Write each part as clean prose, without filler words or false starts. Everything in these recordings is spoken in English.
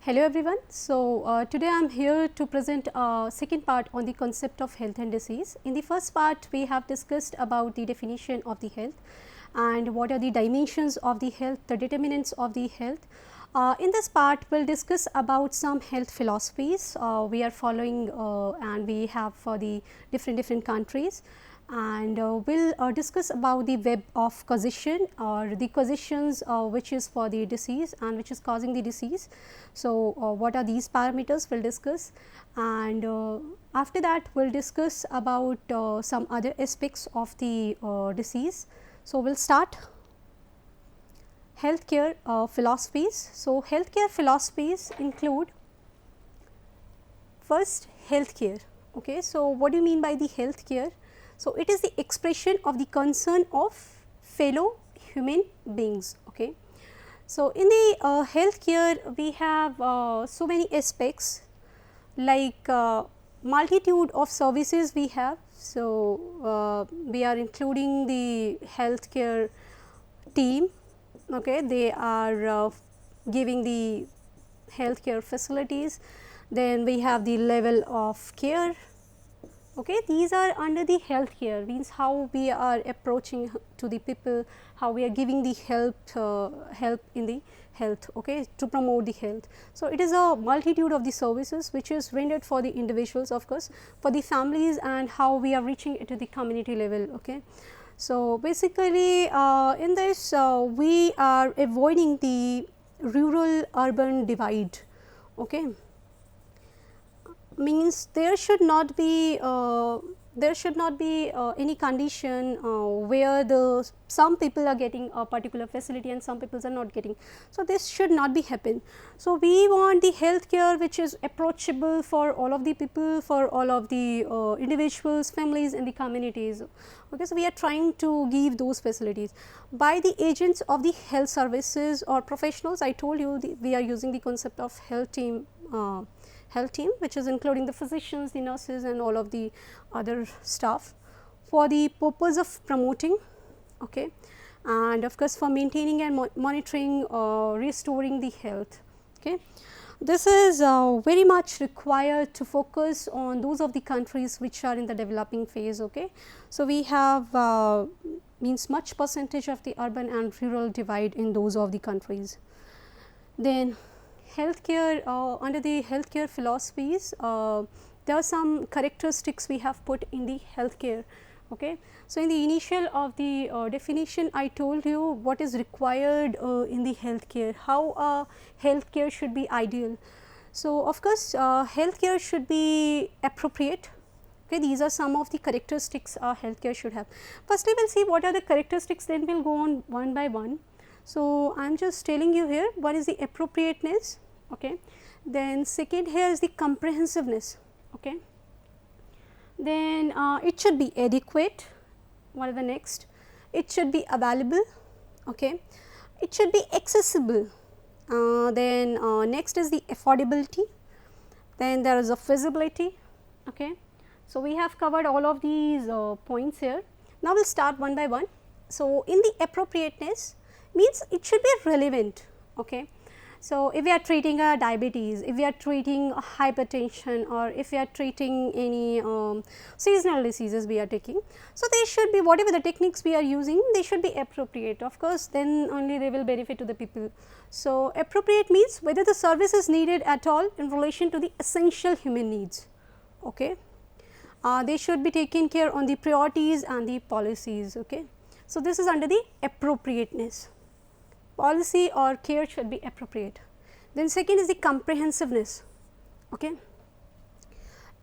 Hello everyone. So, today I am here to present second part on the concept of health and disease. In the first part we have discussed about the definition of the health and what are the dimensions of the health, the determinants of the health. In this part we will discuss about some health philosophies we are following and we have for the different countries, and we will discuss about the web of causation or the causations which is for the disease and which is causing the disease. So, what are these parameters we will discuss, and after that we will discuss about some other aspects of the disease. So, we will start healthcare philosophies. So, healthcare philosophies include first healthcare. Okay. So, what do you mean by the healthcare? So, it is the expression of the concern of fellow human beings. Okay. So, in the healthcare we have so many aspects like multitude of services we have. So, we are including the healthcare team. Okay. They are giving the healthcare facilities, then we have the level of care. Okay, these are under the healthcare, means how we are approaching to the people, how we are giving the help in the health, okay, to promote the health. So, it is a multitude of the services which is rendered for the individuals, of course, for the families, and how we are reaching it to the community level. Okay. So, basically in this we are avoiding the rural urban divide. Okay. Means there should not be any condition where the some people are getting a particular facility and some people are not getting. So, this should not be happen. So, we want the healthcare which is approachable for all of the people, for all of the individuals, families in the communities. Okay. So, we are trying to give those facilities by the agents of the health services or professionals. I told you we are using the concept of health team which is including the physicians, the nurses and all of the other staff for the purpose of promoting, okay, and of course, for maintaining and monitoring restoring the health. Okay. This is very much required to focus on those of the countries which are in the developing phase. Okay. So, we have means much percentage of the urban and rural divide in those of the countries. Then healthcare, under the healthcare philosophies, there are some characteristics we have put in the healthcare. Okay. So, in the initial of the definition, I told you what is required in the healthcare, how healthcare should be ideal. So, of course, healthcare should be appropriate. Okay, these are some of the characteristics healthcare should have. Firstly, we will see what are the characteristics, then we will go on one by one. So, I am just telling you here what is the appropriateness. Okay. Then second here is the comprehensiveness. Okay. Then it should be adequate. What are the next? It should be available. Okay. It should be accessible. Then next is the affordability. Then there is a feasibility. Okay. So, we have covered all of these points here. Now, we will start one by one. So, in the appropriateness means it should be relevant. Okay. So, if we are treating diabetes, if we are treating hypertension, or if we are treating any seasonal diseases we are taking, so they should be, whatever the techniques we are using, they should be appropriate. Of course, then only they will benefit to the people. So, appropriate means whether the service is needed at all in relation to the essential human needs. Okay. They should be taken care on the priorities and the policies. Okay. So, this is under the appropriateness. Policy or care should be appropriate. Then second is the comprehensiveness. Okay.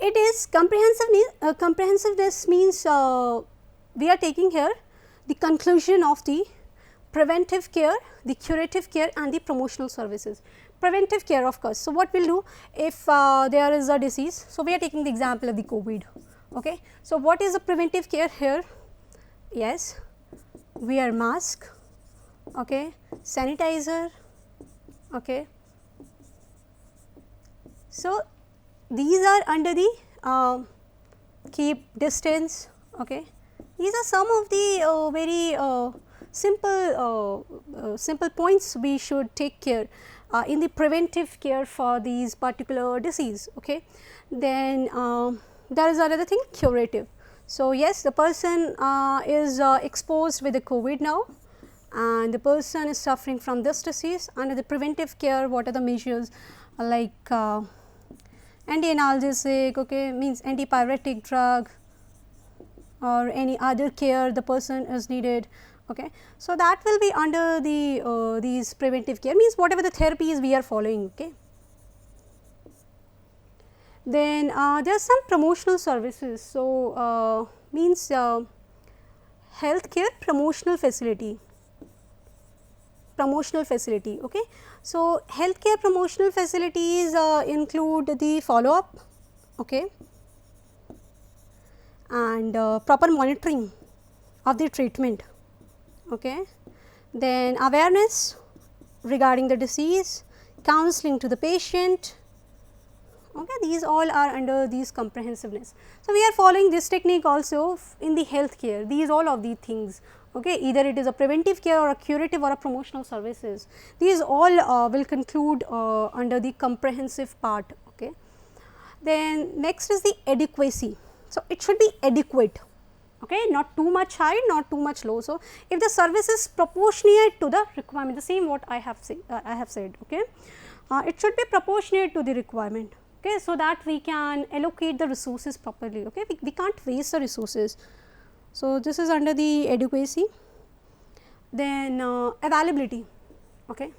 It is comprehensiveness means we are taking here the conclusion of the preventive care, the curative care and the promotional services. Preventive care, of course. So, what we will do if there is a disease. So, we are taking the example of the COVID. Okay. So, what is the preventive care here? Yes, wear mask, okay, sanitizer. Okay. So, these are under the keep distance. Okay. These are some of the very simple points we should take care. in the preventive care for these particular disease. Okay. Then there is another thing, curative. So, yes, the person is exposed with the COVID now, and the person is suffering from this disease. Under the preventive care, what are the measures like anti-analgesic, okay, means antipyretic drug, or any other care the person is needed. Okay. So, that will be under the these preventive care, means whatever the therapies we are following. Okay. Then there are some promotional services. So, means healthcare promotional facility. Okay. So, healthcare promotional facilities include the follow up, okay, and proper monitoring of the treatment. Okay. Then awareness regarding the disease, counseling to the patient. Okay, these all are under these comprehensiveness. So, we are following this technique also in the healthcare, these all of these things. Okay, either it is a preventive care or a curative or a promotional services, these all will conclude under the comprehensive part. Okay. Then next is the adequacy. So, it should be adequate, okay, not too much high, not too much low. So, if the service is proportionate to the requirement, the same what I have said, okay, it should be proportionate to the requirement. Okay, so that we can allocate the resources properly. Okay, we can't waste the resources. So, this is under the adequacy. Then availability. Okay.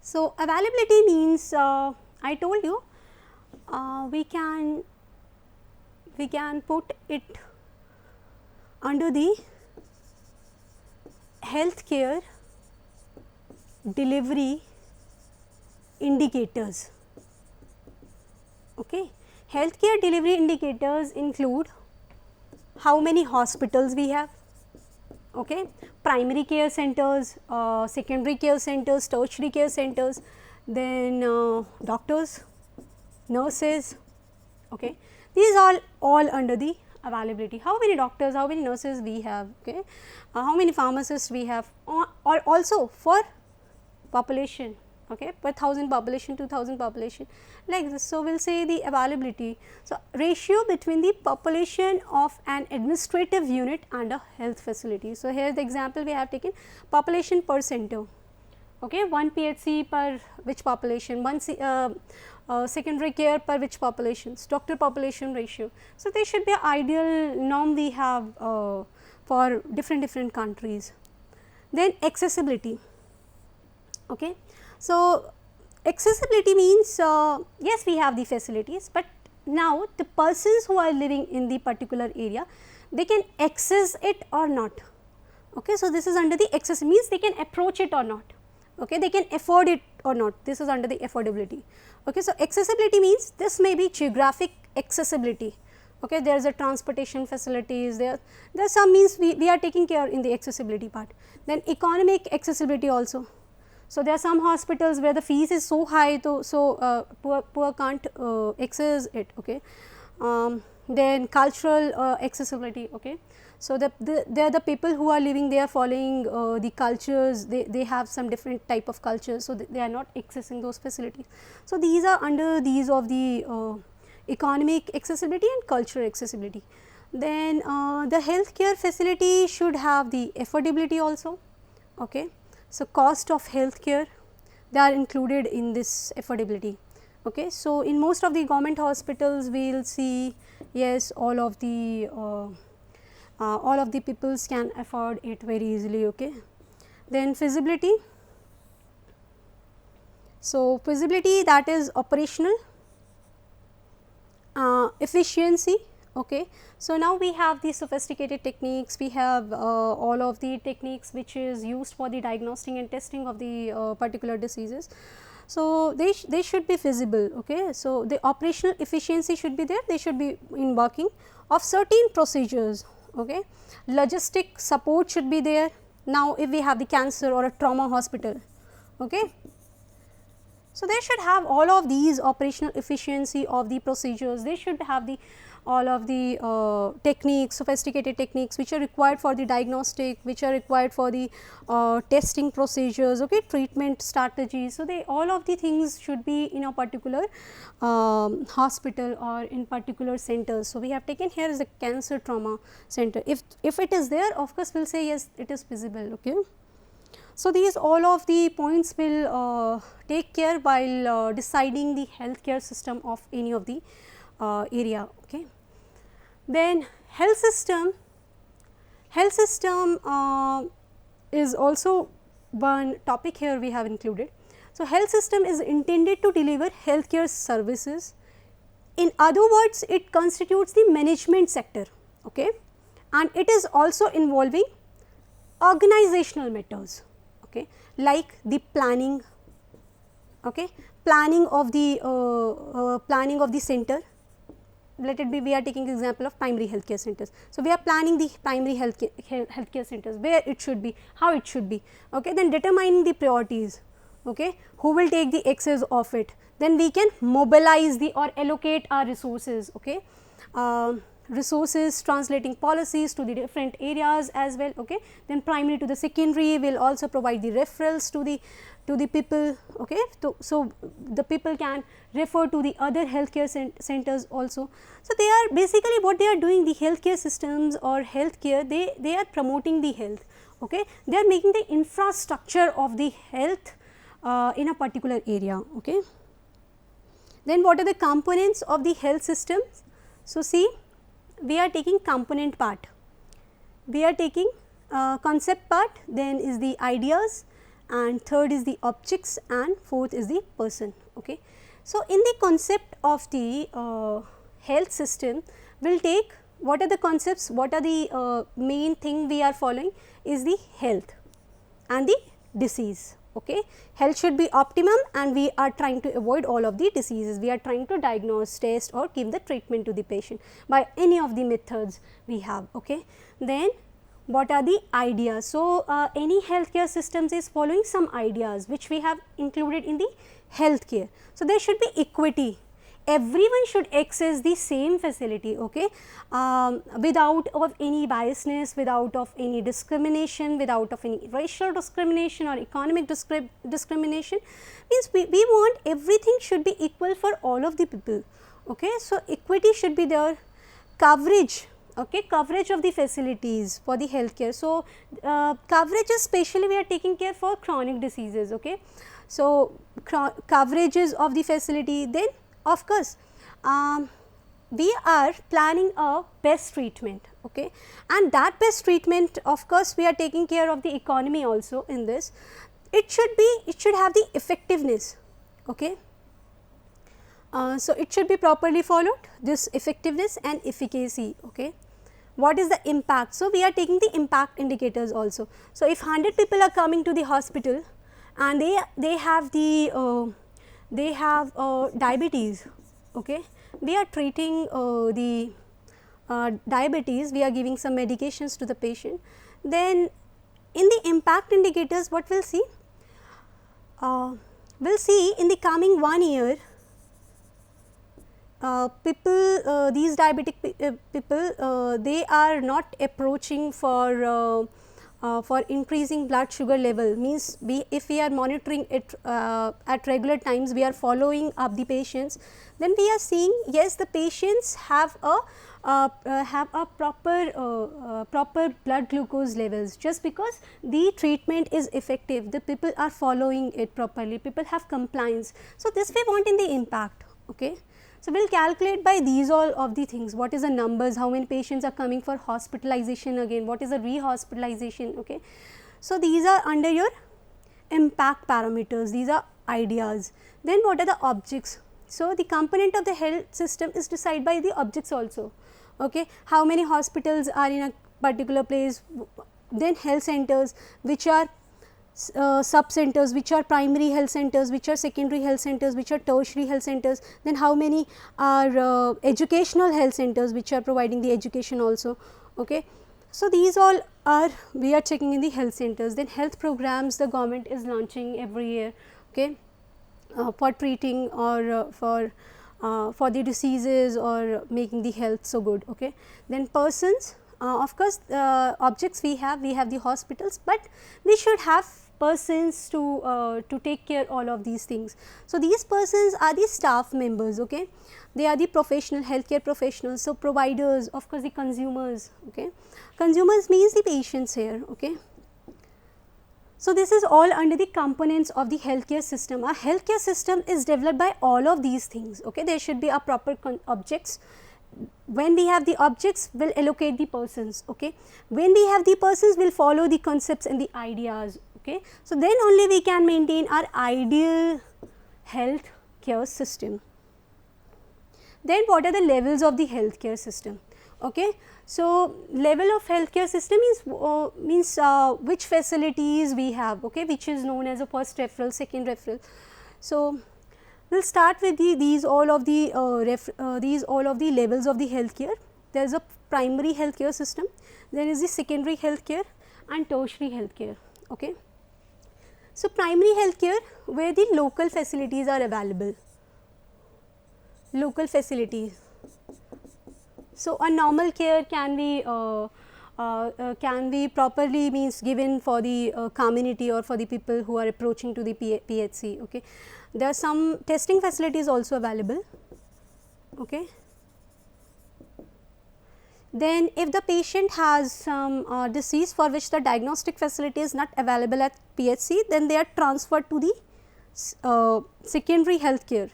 So, availability means I told you we can put it under the healthcare delivery indicators. Okay. Healthcare delivery indicators include how many hospitals we have, okay, primary care centers, secondary care centers, tertiary care centers, then doctors, nurses. Okay. These are all under the availability. How many doctors, how many nurses we have, okay, how many pharmacists we have, or also for population, okay, per 1000 population, 2000 population, like this. So, we will say the availability. So, ratio between the population of an administrative unit and a health facility. So, here the example we have taken population per center, okay, 1 PHC per which population, 1 secondary care per which populations, doctor population ratio. So, they should be an ideal norm we have for different countries. Then accessibility. Okay. So, accessibility means yes, we have the facilities, but now the persons who are living in the particular area, they can access it or not. Okay. So, this is under the access, means they can approach it or not, okay, they can afford it or not, this is under the affordability. Okay. So, accessibility means this may be geographic accessibility. Okay. There is a transportation facilities, there are some means we are taking care in the accessibility part. Then economic accessibility also. So, there are some hospitals where the fees is so high, so poor can't access it. Okay. Then cultural accessibility. Okay. So, they are the people who are living, they are following the cultures, they have some different type of cultures. So, they are not accessing those facilities. So, these are under these of the economic accessibility and cultural accessibility. Then the healthcare facility should have the affordability also. Okay. So, cost of healthcare, they are included in this affordability. Okay. So, in most of the government hospitals we will see, yes, all of the peoples can afford it very easily. Okay. Then feasibility. So, feasibility, that is operational, efficiency. Okay. So, now we have the sophisticated techniques, we have all of the techniques which is used for the diagnostic and testing of the particular diseases. So, they should be feasible. Okay. So, the operational efficiency should be there, they should be in working of certain procedures. Okay. Logistic support should be there. Now, if we have the cancer or a trauma hospital, okay, so they should have all of these operational efficiency of the procedures, they should have the all of the techniques, sophisticated techniques which are required for the diagnostic, which are required for the testing procedures, okay, treatment strategies. So, they all of the things should be in a particular hospital or in particular centers. So, we have taken here as a cancer trauma center. If it is there, of course, we will say yes, it is feasible. Okay. So, these all of the points will take care while deciding the healthcare system of any of the area. Okay. Then health system is also one topic here we have included. So, health system is intended to deliver healthcare services. In other words, it constitutes the management sector, okay, and it is also involving organizational matters, okay, like the planning, okay, planning of the center. Let it be, we are taking example of primary healthcare centers. So, we are planning the primary healthcare centers, where it should be, how it should be, okay. Then determining the priorities, okay, who will take the excess of it. Then we can mobilize the or allocate our resources, okay. Resources, translating policies to the different areas as well, okay. Then primary to the secondary will also provide the referrals to the people, okay. So, the people can refer to the other healthcare centers also. So, they are basically what they are doing, the healthcare systems or healthcare, they are promoting the health, okay. They are making the infrastructure of the health in a particular area, okay. Then what are the components of the health systems? So, see, we are taking component part, we are taking concept part, then is the ideas, and third is the objects, and fourth is the person, okay. So, in the concept of the health system, we will take what are the concepts, what are the main thing we are following is the health and the disease, okay. Health should be optimum, and we are trying to avoid all of the diseases. We are trying to diagnose, test or give the treatment to the patient by any of the methods we have, okay. Then what are the ideas? So, any healthcare systems is following some ideas which we have included in the healthcare. So, there should be equity, everyone should access the same facility, okay, without of any biasness, without of any discrimination, without of any racial discrimination or economic discrimination. Means we want everything should be equal for all of the people, okay. So, equity should be there, coverage, okay, coverage of the facilities for the healthcare. So, coverage is specially we are taking care for chronic diseases, okay. So, coverages of the facility, then of course, we are planning a best treatment, okay, and that best treatment, of course, we are taking care of the economy also in this. It should have the effectiveness, okay. So, it should be properly followed, this effectiveness and efficacy, okay. What is the impact? So, we are taking the impact indicators also. So, if 100 people are coming to the hospital and they have the diabetes, okay, we are treating the diabetes, we are giving some medications to the patient. Then in the impact indicators, what we will see? We will see in the coming 1 year, people, these diabetic people, they are not approaching for increasing blood sugar level. Means if we are monitoring it at regular times, we are following up the patients, then we are seeing yes, the patients have a proper blood glucose levels, just because the treatment is effective, the people are following it properly, people have compliance. So, this we want in the impact, okay. So, we will calculate by these all of the things, what is the numbers, how many patients are coming for hospitalization again, what is the rehospitalization, okay. So, these are under your impact parameters, these are ideas. Then what are the objects? So, the component of the health system is decided by the objects also, okay. How many hospitals are in a particular place, then health centers which are sub centers, which are primary health centers, which are secondary health centers, which are tertiary health centers, then how many are educational health centers which are providing the education also, okay. So, these all are we are checking in the health centers. Then health programs the government is launching every year, okay, for treating or for for the diseases or making the health so good. Okay. Then persons, of course, objects we have the hospitals, but we should have persons to take care all of these things. So, these persons are the staff members. Okay. They are the professional, healthcare professionals. So, providers, of course, the consumers. Okay. Consumers means the patients here. Okay. So, this is all under the components of the healthcare system. Our healthcare system is developed by all of these things. Okay. There should be a proper objects. When we have the objects, we will allocate the persons. Okay. When we have the persons, we will follow the concepts and the ideas. Okay. So, then only we can maintain our ideal health care system. Then what are the levels of the healthcare system? Okay. So, level of healthcare system means which facilities we have, okay, which is known as a first referral, second referral. So, we will start with these all of the levels of the healthcare. There is a primary healthcare system, there is the secondary healthcare and tertiary healthcare. Okay. So, primary healthcare where the local facilities are available, local facilities. So, a normal care can be properly means given for the community or for the people who are approaching to the PHC. Okay. There are some testing facilities also available. Okay. Then if the patient has some disease for which the diagnostic facility is not available at PHC, then they are transferred to the secondary health care,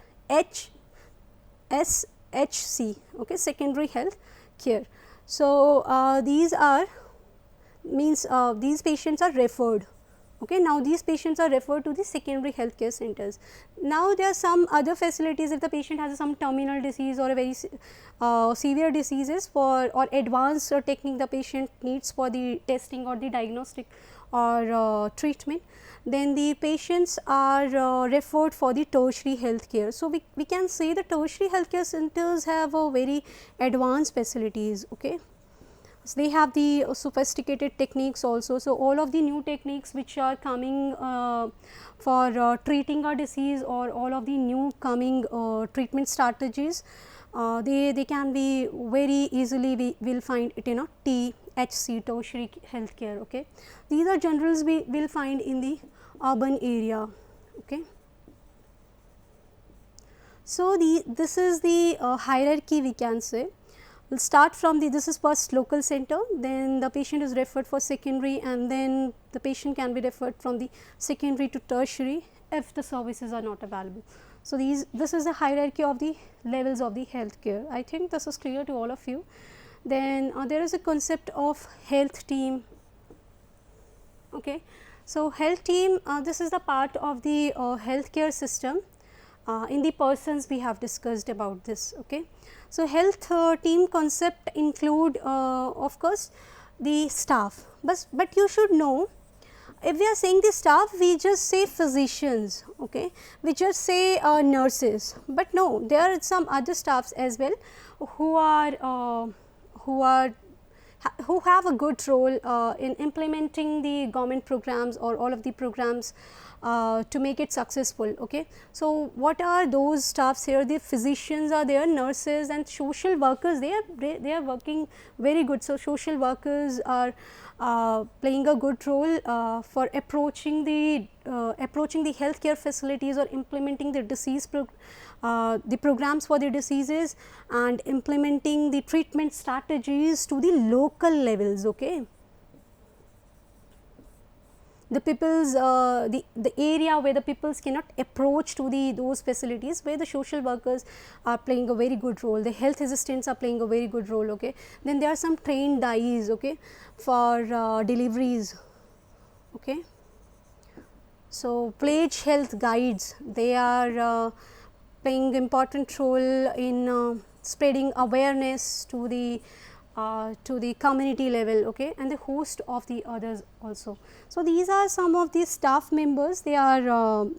HC, okay, secondary health care. So, these are means these patients are referred. Okay. Now, these patients are referred to the secondary health care centers. Now, there are some other facilities if the patient has some terminal disease or a very severe diseases for or advanced technique the patient needs for the testing or the diagnostic or treatment, then the patients are referred for the tertiary health care. So, we can say the tertiary health care centers have a very advanced facilities. Okay. So, they have the sophisticated techniques also. So, all of the new techniques which are coming for treating a disease or all of the new coming treatment strategies, they can be very easily we will find it in a THC, tertiary healthcare. Okay. These are generals we will find in the urban area. Okay. So, this is the hierarchy we can say. We will start from this is first local center, then the patient is referred for secondary, and then the patient can be referred from the secondary to tertiary if the services are not available. So, this is the hierarchy of the levels of the healthcare. I think this is clear to all of you. Then there is a concept of health team. Okay. So, health team, this is the part of the healthcare system. In the persons we have discussed about this. Okay. So, health team concept include of course the staff, but you should know if we are saying the staff, we just say physicians, okay, we just say nurses, but no, there are some other staffs as well who have a good role in implementing the government programs or all of the programs to make it successful. Okay. So, what are those staffs here? The physicians are there, nurses and social workers, they are working very good. So, social workers are playing a good role for approaching the healthcare facilities or implementing the the programs for the diseases and implementing the treatment strategies to the local levels. Okay. The people's the area where the peoples cannot approach to those facilities, where the social workers are playing a very good role, the health assistants are playing a very good role. Okay. Then there are some trained DIs, okay, for deliveries. Okay. So, pledge health guides, they are playing important role in spreading awareness to the community level, okay, and the host of the others also. So, these are some of the staff members, they are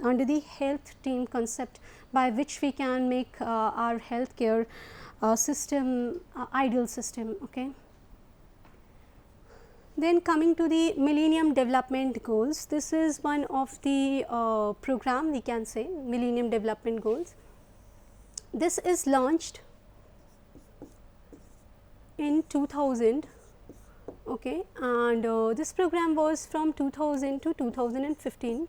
under the health team concept by which we can make our healthcare system ideal system. Okay. Then coming to the Millennium Development Goals, this is one of the program we can say Millennium Development Goals. This is launched in 2000, okay, and this program was from 2000 to 2015.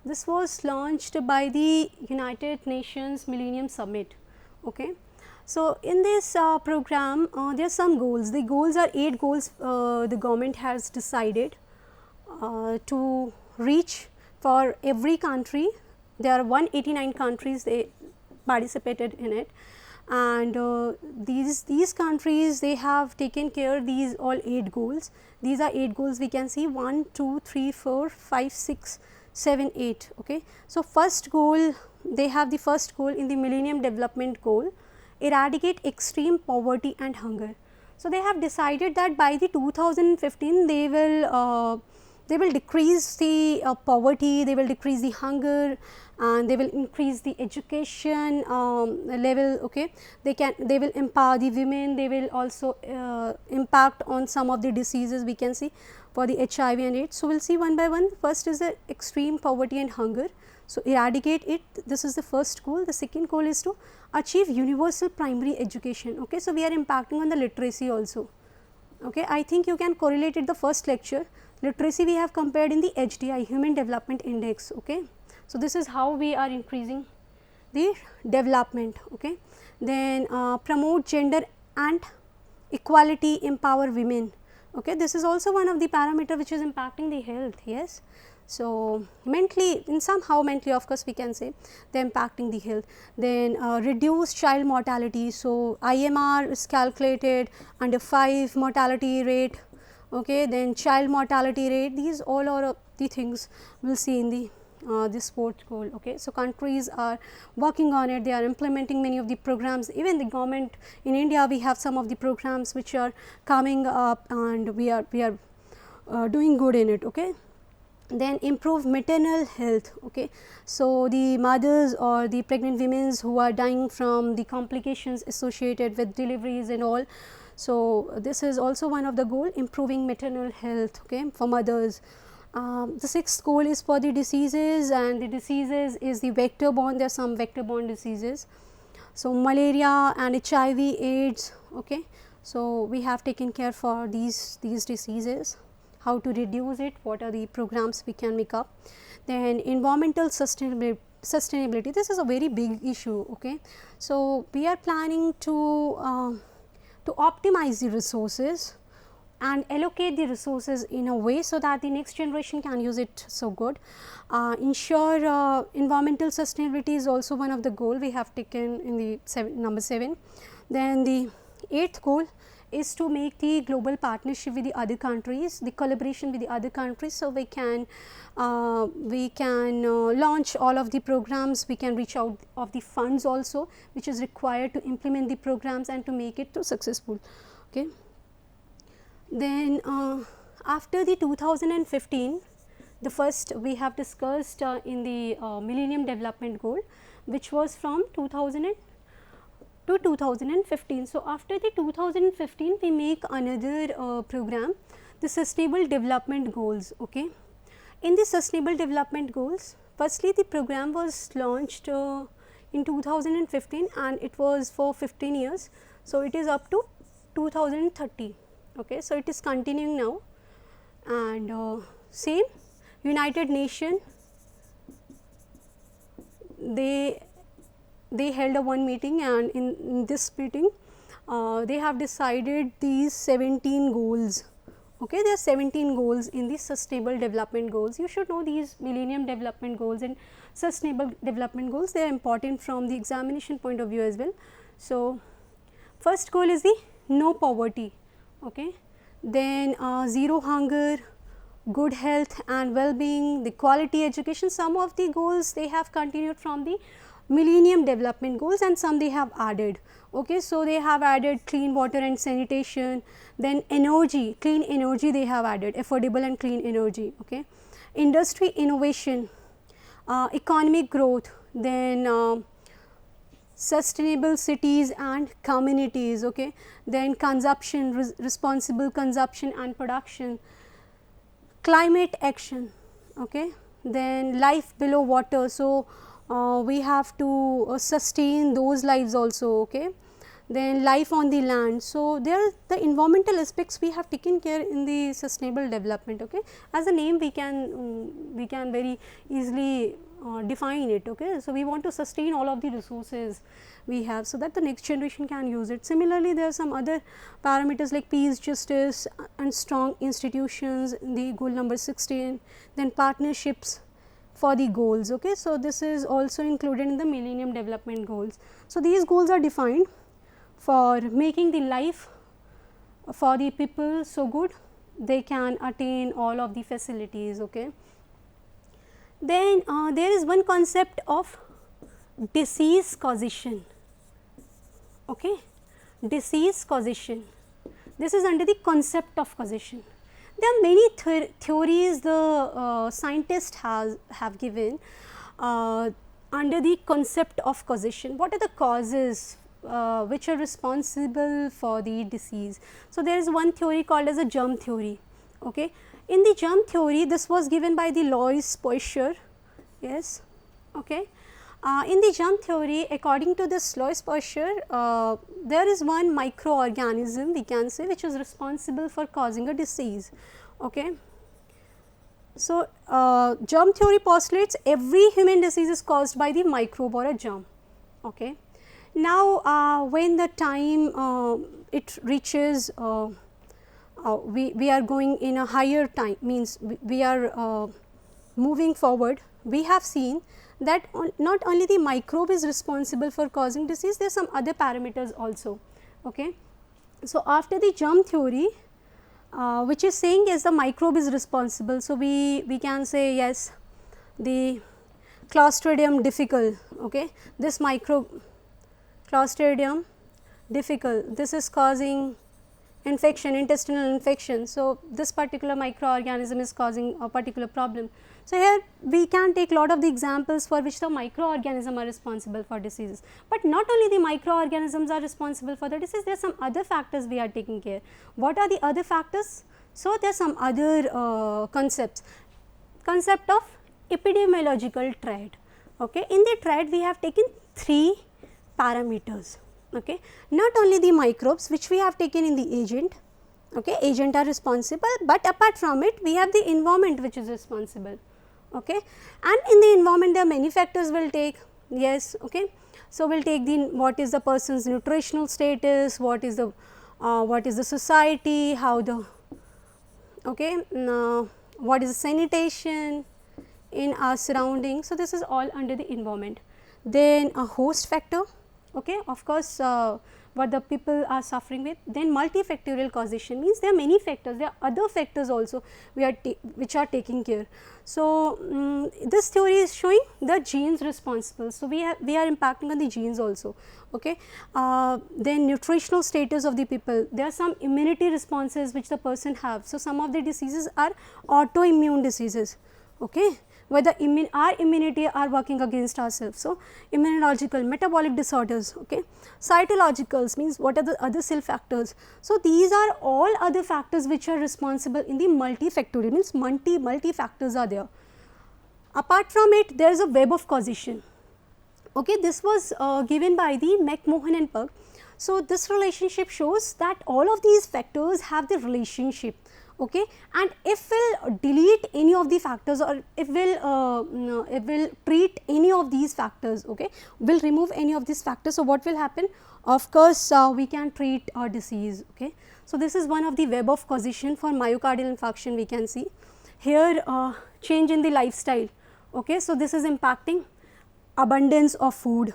This was launched by the United Nations Millennium Summit. Okay. So, in this program there are some goals. The goals are 8 goals the government has decided to reach for every country. There are 189 countries they participated in it, and these countries, they have taken care these all 8 goals. These are 8 goals, we can see 1, 2, 3, 4, 5, 6, 7, 8. Okay. So, first goal, they have the first goal in the Millennium Development Goal, eradicate extreme poverty and hunger. So, they have decided that by the 2015 they will decrease the poverty, they will decrease the hunger, and they will increase the education level. Okay. They will empower the women, they will also impact on some of the diseases we can see for the HIV and AIDS. So, we will see one by one. First is the extreme poverty and hunger. So, eradicate it, this is the first goal. The second goal is to achieve universal primary education. Okay. So, we are impacting on the literacy also. Okay. I think you can correlate it the first lecture. Literacy we have compared in the HDI, Human Development Index. Okay. So, this is how we are increasing the development. Okay. Then promote gender and equality, empower women. Okay. This is also one of the parameter which is impacting the health. Yes. So, mentally, in somehow mentally, of course, we can say they are impacting the health. Then reduce child mortality. So, IMR is calculated under 5 mortality rate. Okay. Then child mortality rate, these all are the things we will see in the this fourth goal. Okay. So, countries are working on it, they are implementing many of the programs. Even the government in India, we have some of the programs which are coming up, and we are doing good in it. Okay. Then improve maternal health. Okay. So, the mothers or the pregnant women who are dying from the complications associated with deliveries and all. So, this is also one of the goal, improving maternal health, okay, for mothers. The sixth goal is for the diseases, and the diseases is the vector borne. There are some vector borne diseases. So, malaria and HIV, AIDS. Okay. So, we have taken care for these diseases, how to reduce it, what are the programs we can make up. Then environmental sustainability, this is a very big issue. Okay. So, we are planning to optimize the resources and allocate the resources in a way so that the next generation can use it so good. Ensure environmental sustainability is also one of the goal we have taken in the number 7. Then the 8th goal is to make the global partnership with the other countries, the collaboration with the other countries. So, we can launch all of the programs, we can reach out of the funds also which is required to implement the programs and to make it successful. Okay. Then after the 2015, the first we have discussed in the Millennium Development Goal, which was from 2000 to 2015. So, after the 2015 we make another program, the Sustainable Development Goals. Okay. In the Sustainable Development Goals, firstly the program was launched in 2015 and it was for 15 years. So, it is up to 2030. Okay. So, it is continuing now, and same United Nations, they held a one meeting, and in this meeting they have decided these 17 goals. Okay. There are 17 goals in the Sustainable Development Goals. You should know these Millennium Development Goals and Sustainable Development Goals, they are important from the examination point of view as well. So, first goal is the no poverty. Okay. Then zero hunger, good health and well-being, the quality education. Some of the goals they have continued from the Millennium Development Goals and some they have added. Okay. So, they have added clean water and sanitation, then energy, clean energy they have added, affordable and clean energy. Okay. Industry innovation, economic growth, then sustainable cities and communities. Okay. Then consumption, responsible consumption and production, climate action. Okay. Then life below water. So, we have to sustain those lives also, okay. Then life on the land. So, there are the environmental aspects we have taken care in the sustainable development, okay. As a name we can very easily define it, okay. So, we want to sustain all of the resources we have, so that the next generation can use it. Similarly, there are some other parameters like peace, justice and strong institutions, the goal number 16, then partnerships for the goals, okay. So, this is also included in the millennium development goals. So, these goals are defined for making the life for the people so good they can attain all of the facilities, okay. Then there is one concept of disease causation, okay, disease causation. This is under the concept of causation. There are many theories the scientists have given under the concept of causation. What are the causes which are responsible for the disease? So, there is one theory called as a germ theory, okay. In the germ theory, this was given by the Alois Pasteur, yes, okay. In the germ theory, according to this Alois Pasteur, there is one microorganism we can say which is responsible for causing a disease, okay. So, germ theory postulates every human disease is caused by the microbe or a germ, okay. Now, when the time it reaches, we are going in a higher time, means we are moving forward, we have seen that not only the microbe is responsible for causing disease, there are some other parameters also, okay. So, after the germ theory, which is saying yes, the microbe is responsible. So, we can say yes, the Clostridium difficile, okay, this microbe Clostridium difficile, this is causing infection, intestinal infection. So, this particular microorganism is causing a particular problem. So, here we can take lot of the examples for which the microorganisms are responsible for diseases, but not only the microorganisms are responsible for the disease, there are some other factors we are taking care. What are the other factors? So, there are some other concept of epidemiological triad, okay. In the triad we have taken 3 parameters, okay. Not only the microbes which we have taken in the agent, okay, agent are responsible, but apart from it we have the environment which is responsible, okay. And in the environment there are many factors will take, yes, okay. So, we will take the what is the person's nutritional status, what is the society, how the, okay, what is the sanitation in our surroundings. So, this is all under the environment. Then a host factor, okay, of course, what the people are suffering with. Then multifactorial causation means there are many factors, there are other factors also which are taking care. So, this theory is showing the genes responsible. So, we are impacting on the genes also, okay. Then nutritional status of the people, there are some immunity responses which the person have. So, some of the diseases are autoimmune diseases, okay, whether our immunity are working against ourselves. So, immunological, metabolic disorders, okay. Cytologicals means what are the other cell factors. So, these are all other factors which are responsible in the multifactorial, means multi factors are there. Apart from it, there is a web of causation, okay. This was given by the McMahon and Pugh. So, this relationship shows that all of these factors have the relationship, okay. And if we will delete any of the factors, or if we will treat any of these factors, okay, we will remove any of these factors. So, what will happen? Of course, we can treat a disease, okay. So, this is one of the web of causation for myocardial infarction we can see. Here change in the lifestyle, okay. So, this is impacting abundance of food,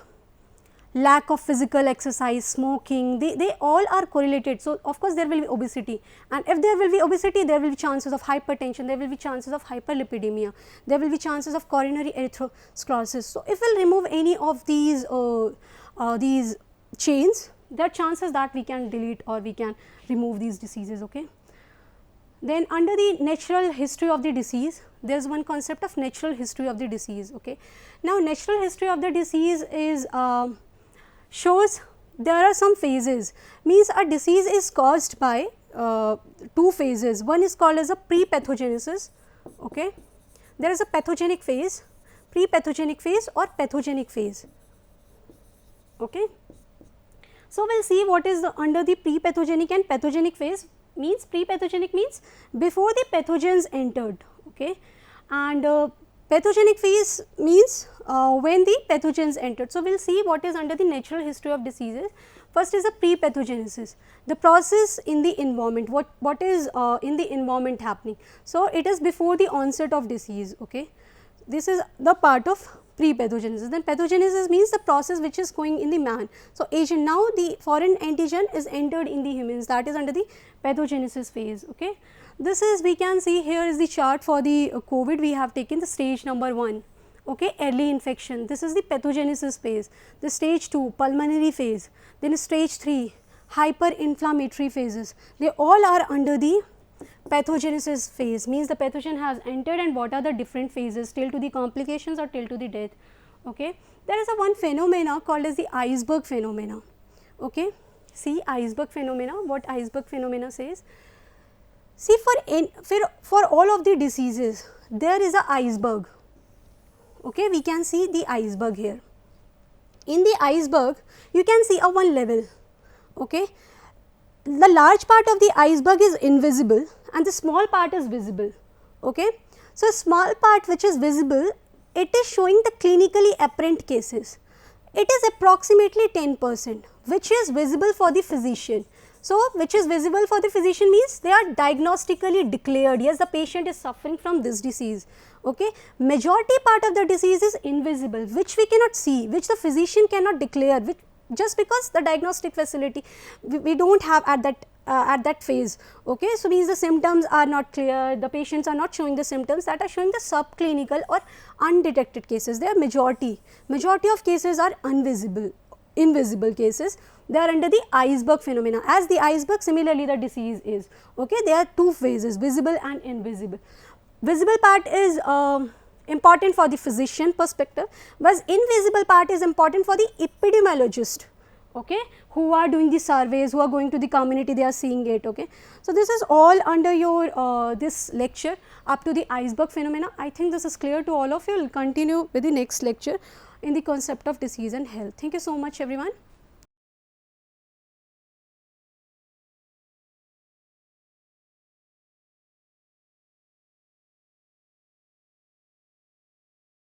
lack of physical exercise, smoking, they all are correlated. So, of course, there will be obesity, and if there will be obesity, there will be chances of hypertension, there will be chances of hyperlipidemia, there will be chances of coronary atherosclerosis. So, if we will remove any of these chains, there are chances that we can delete or we can remove these diseases, okay. Then under the natural history of the disease, there is one concept of natural history of the disease, okay. Now, natural history of the disease is shows there are some phases, means a disease is caused by 2 phases. One is called as a pre-pathogenesis, okay. There is a pathogenic phase. pre-pathogenic phase or pathogenic phase. Okay. So, we will see what is under the pre-pathogenic and pathogenic phase. Means pre-pathogenic means before the pathogens entered, okay, and pathogenic phase means when the pathogens entered. So, we will see what is under the natural history of diseases. First is the pre-pathogenesis, the process in the environment, what is in the environment happening. So, it is before the onset of disease, okay. This is the part of pre-pathogenesis. Then pathogenesis means the process which is going in the man. So, agent, now the foreign antigen is entered in the humans, that is under the pathogenesis phase, okay. This is, we can see here is the chart for the COVID, we have taken the stage number 1, okay, early infection. This is the pathogenesis phase. The stage 2, pulmonary phase, then stage 3, hyperinflammatory phases, they all are under the pathogenesis phase, means the pathogen has entered and what are the different phases till to the complications or till to the death. Okay. There is a one phenomena called as the iceberg phenomena. Okay. See iceberg phenomena, what iceberg phenomena says. See for all of the diseases there is a iceberg. Okay. We can see the iceberg here. In the iceberg you can see a one level. Okay. The large part of the iceberg is invisible and the small part is visible. Okay. So, small part which is visible, it is showing the clinically apparent cases. It is approximately 10% which is visible for the physician. So, which is visible for the physician means they are diagnostically declared, yes, the patient is suffering from this disease. Okay. Majority part of the disease is invisible, which we cannot see, which the physician cannot declare, which just because the diagnostic facility we do not have at that phase. Okay. So, means the symptoms are not clear, the patients are not showing the symptoms, that are showing the subclinical or undetected cases. They are majority of cases are invisible cases, they are under the iceberg phenomena. As the iceberg, similarly the disease is. Okay. There are two phases, visible and invisible. Visible part is important for the physician perspective, but invisible part is important for the epidemiologist, okay, who are doing the surveys, who are going to the community, they are seeing it. Okay. So, this is all under your this lecture up to the iceberg phenomena. I think this is clear to all of you. We will continue with the next lecture in the concept of disease and health. Thank you so much everyone.